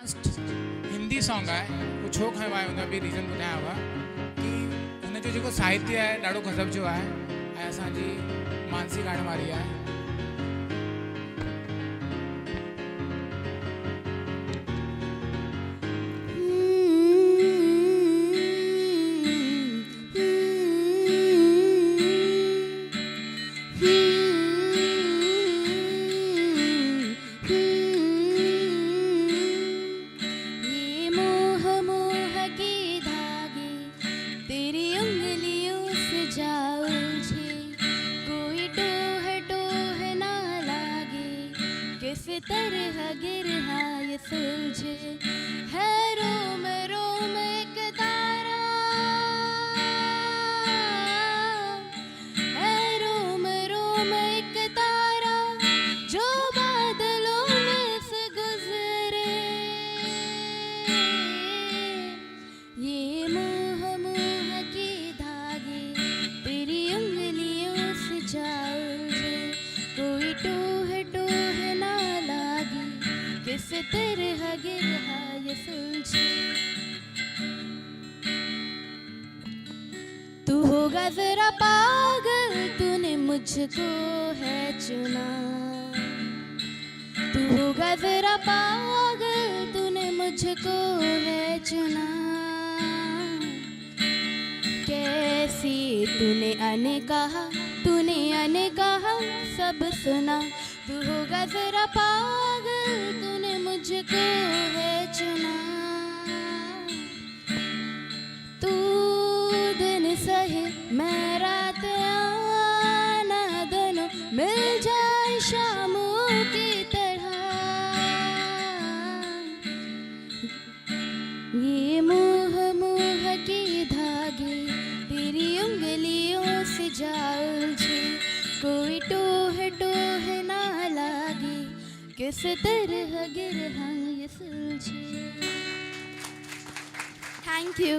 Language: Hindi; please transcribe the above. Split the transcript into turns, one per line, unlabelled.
हिंदी सॉन्ग आहे उहो छो खयो आहे हुन बि रीज़न ॿुधायांव कि हुनजो जेको साहित्य आहे ॾाढो गज़ब जो आहे ऐं असांजी मानसी ॻाइण वारी आहे।
किस तरह गिरहा ये सुलझे है रोम रोम एक तारा, है रोम रोम एक तारा जो बादलों में से गुजरे। ये मोह मोह के धागे तेरी उंगलियों से जा उलझे, कोई टोह टोह ना लागी किस तरह गिरहा ये सुलझे। तू होगा जरा पागल तूने मुझको है चुना, तू होगा जरा पागल तूने मुझको है चुना। कैसी तूने अने कहा सब सुना, तू होगा जरा पागल तूने मुझको है चुना। तू दिन सहे मैं रात आना दोनों मिल जाए शामों की तरह। ये मोह मोह के धागे तेरी उंगलियों से जा उलझे, कोई टोह टोह ना लागे किस तरह गिरहा ये सुलझे। Thank you.